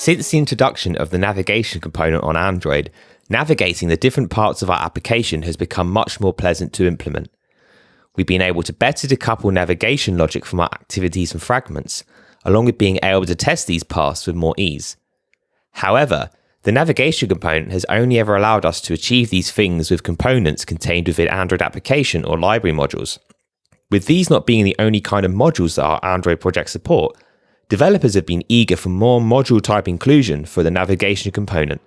Since the introduction of the navigation component on Android, navigating the different parts of our application has become much more pleasant to implement. We've been able to better decouple navigation logic from our activities and fragments, along with being able to test these paths with more ease. However, the navigation component has only ever allowed us to achieve these things with components contained within Android application or library modules. With these not being the only kind of modules that our Android projects support, developers have been eager for more module type inclusion for the navigation component.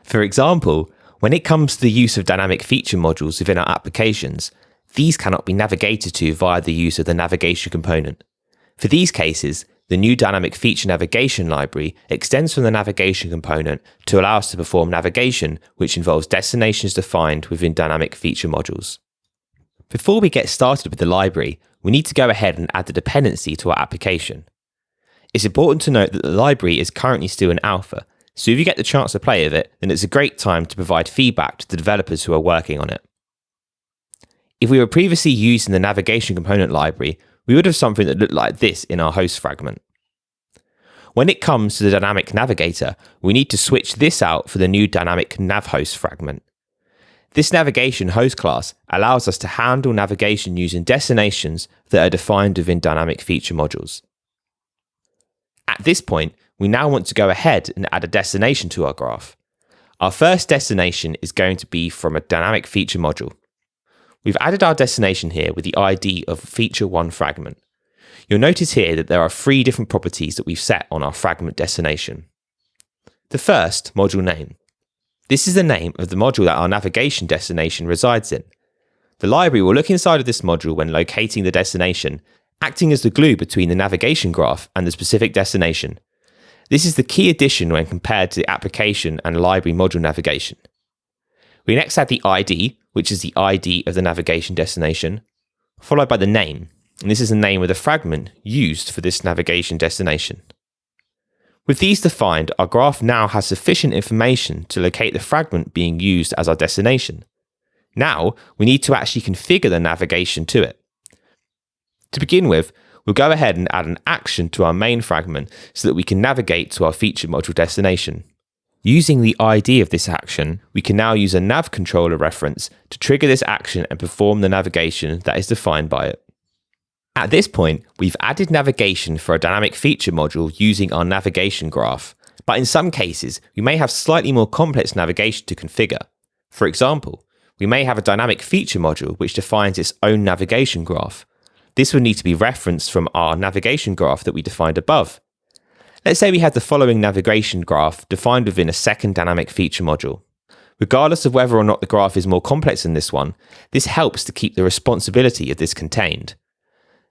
For example, when it comes to the use of dynamic feature modules within our applications, these cannot be navigated to via the use of the navigation component. For these cases, the new dynamic feature navigation library extends from the navigation component to allow us to perform navigation, which involves destinations defined within dynamic feature modules. Before we get started with the library, we need to go ahead and add the dependency to our application. It's important to note that the library is currently still in alpha, so if you get the chance to play with it, then it's a great time to provide feedback to the developers who are working on it. If we were previously using the navigation component library, we would have something that looked like this in our host fragment. When it comes to the dynamic navigator, we need to switch this out for the new dynamic navhost fragment. This navigation host class allows us to handle navigation using destinations that are defined within dynamic feature modules. At this point, we now want to go ahead and add a destination to our graph. Our first destination is going to be from a dynamic feature module. We've added our destination here with the ID of feature1 fragment. You'll notice here that there are 3 different properties that we've set on our fragment destination. The first, module name. This is the name of the module that our navigation destination resides in. The library will look inside of this module when locating the destination, acting as the glue between the navigation graph and the specific destination. This is the key addition when compared to the application and library module navigation. We next add the ID, which is the ID of the navigation destination, followed by the name, and this is the name of the fragment used for this navigation destination. With these defined, our graph now has sufficient information to locate the fragment being used as our destination. Now, we need to actually configure the navigation to it. To begin with, we'll go ahead and add an action to our main fragment so that we can navigate to our feature module destination. Using the ID of this action, we can now use a nav controller reference to trigger this action and perform the navigation that is defined by it. At this point, we've added navigation for a dynamic feature module using our navigation graph, but in some cases, we may have slightly more complex navigation to configure. For example, we may have a dynamic feature module which defines its own navigation graph. This would need to be referenced from our navigation graph that we defined above. Let's say we had the following navigation graph defined within a second dynamic feature module. Regardless of whether or not the graph is more complex than this one, this helps to keep the responsibility of this contained.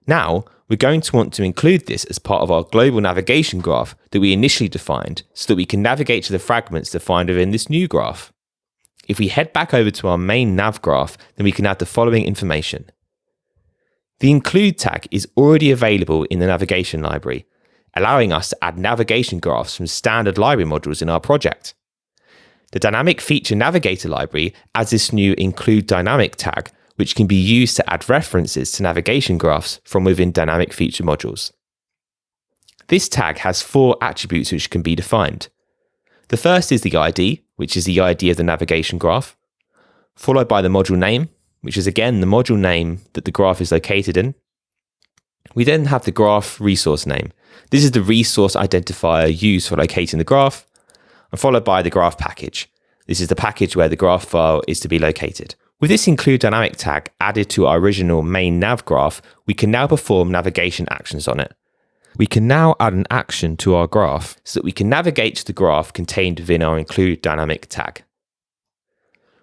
Now, we're going to want to include this as part of our global navigation graph that we initially defined so that we can navigate to the fragments defined within this new graph. If we head back over to our main nav graph, then we can add the following information. The include tag is already available in the navigation library, allowing us to add navigation graphs from standard library modules in our project. The dynamic feature navigator library adds this new include dynamic tag, which can be used to add references to navigation graphs from within dynamic feature modules. This tag has 4 attributes which can be defined. The first is the ID, which is the ID of the navigation graph, followed by the module name, which is again the module name that the graph is located in. We then have the graph resource name. This is the resource identifier used for locating the graph, and followed by the graph package. This is the package where the graph file is to be located. With this include dynamic tag added to our original main nav graph, we can now perform navigation actions on it. We can now add an action to our graph so that we can navigate to the graph contained within our include dynamic tag.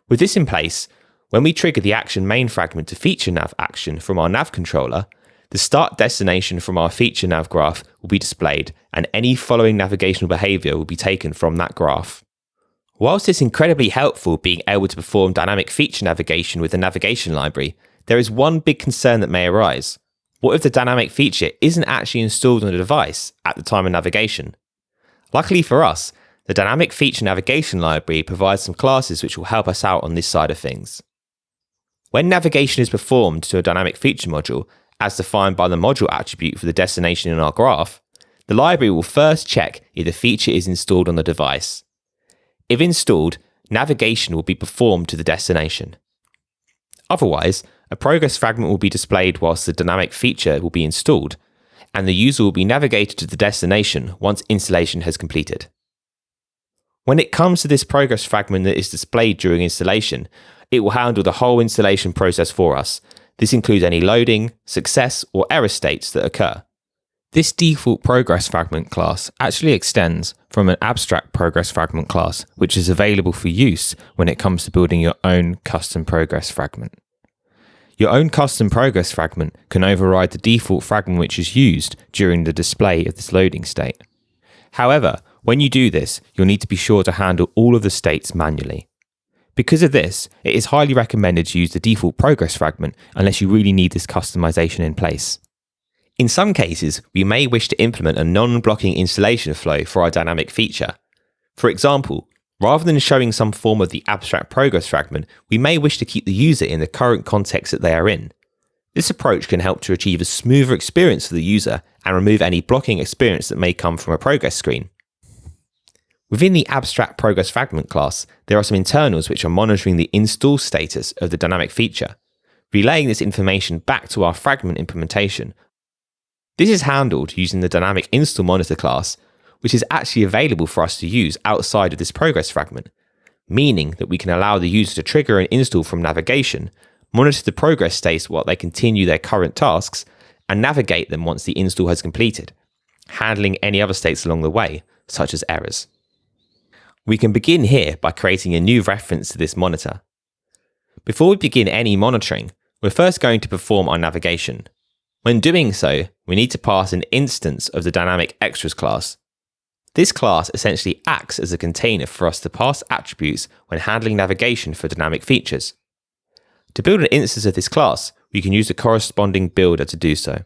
With this in place, when we trigger the action main fragment to feature nav action from our nav controller, the start destination from our feature nav graph will be displayed and any following navigational behavior will be taken from that graph. Whilst it's incredibly helpful being able to perform dynamic feature navigation with the navigation library, there is one big concern that may arise. What if the dynamic feature isn't actually installed on the device at the time of navigation? Luckily for us, the dynamic feature navigation library provides some classes which will help us out on this side of things. When navigation is performed to a dynamic feature module, as defined by the module attribute for the destination in our graph, The library will first check if the feature is installed on the device. If installed, navigation will be performed to the destination. Otherwise, a progress fragment will be displayed whilst the dynamic feature will be installed, and the user will be navigated to the destination once installation has completed. When it comes to this progress fragment that is displayed during installation, it will handle the whole installation process for us. This includes any loading, success, or error states that occur. This default progress fragment class actually extends from an abstract progress fragment class, which is available for use when it comes to building your own custom progress fragment. Your own custom progress fragment can override the default fragment which is used during the display of this loading state. However, when you do this, you'll need to be sure to handle all of the states manually. Because of this, it is highly recommended to use the default progress fragment unless you really need this customization in place. In some cases, we may wish to implement a non-blocking installation flow for our dynamic feature. For example, rather than showing some form of the abstract progress fragment, we may wish to keep the user in the current context that they are in. This approach can help to achieve a smoother experience for the user and remove any blocking experience that may come from a progress screen. Within the abstract progress fragment class, there are some internals which are monitoring the install status of the dynamic feature, relaying this information back to our fragment implementation. This is handled using the dynamic install monitor class, which is actually available for us to use outside of this progress fragment, meaning that we can allow the user to trigger an install from navigation, monitor the progress states while they continue their current tasks, and navigate them once the install has completed, handling any other states along the way, such as errors. We can begin here by creating a new reference to this monitor. Before we begin any monitoring, we're first going to perform our navigation. When doing so, we need to pass an instance of the dynamic extras class. This class essentially acts as a container for us to pass attributes when handling navigation for dynamic features. To build an instance of this class, we can use the corresponding builder to do so.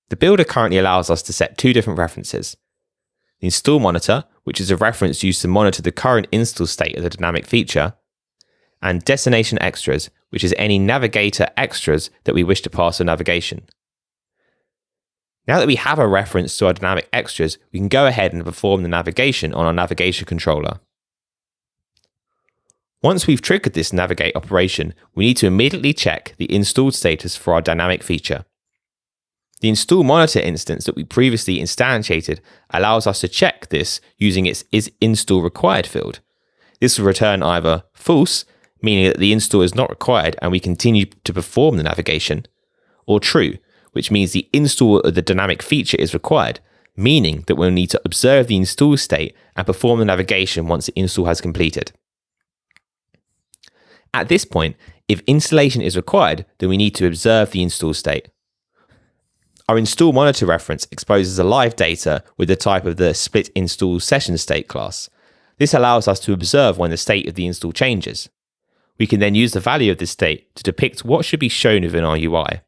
The builder currently allows us to set two different references. The install monitor, which is a reference used to monitor the current install state of the dynamic feature, and destination extras, which is any navigator extras that we wish to pass on navigation. Now that we have a reference to our dynamic extras, we can go ahead and perform the navigation on our navigation controller. Once we've triggered this navigate operation, we need to immediately check the installed status for our dynamic feature. The install monitor instance that we previously instantiated allows us to check this using its isInstallRequired field. This will return either false, meaning that the install is not required and we continue to perform the navigation, or true, which means the install of the dynamic feature is required, meaning that we'll need to observe the install state and perform the navigation once the install has completed. At this point, if installation is required, then we need to observe the install state. Our install monitor reference exposes a live data with the type of the split install session state class. This allows us to observe when the state of the install changes. We can then use the value of this state to depict what should be shown within our UI.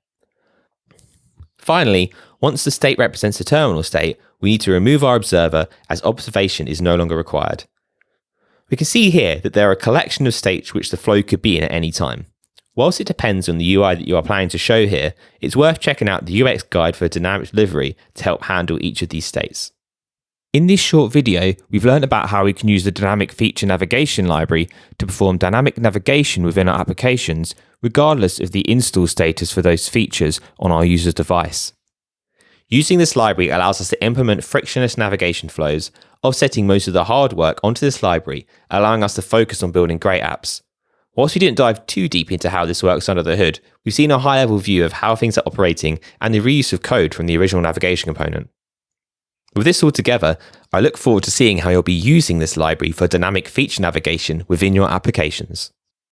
Finally, once the state represents a terminal state, we need to remove our observer as observation is no longer required. We can see here that there are a collection of states which the flow could be in at any time. Whilst it depends on the UI that you are planning to show here, it's worth checking out the UX guide for dynamic delivery to help handle each of these states. In this short video, we've learned about how we can use the dynamic feature navigation library to perform dynamic navigation within our applications, regardless of the install status for those features on our user's device. Using this library allows us to implement frictionless navigation flows, offsetting most of the hard work onto this library, allowing us to focus on building great apps. Whilst we didn't dive too deep into how this works under the hood, we've seen a high-level view of how things are operating and the reuse of code from the original navigation component. With this all together, I look forward to seeing how you'll be using this library for dynamic feature navigation within your applications.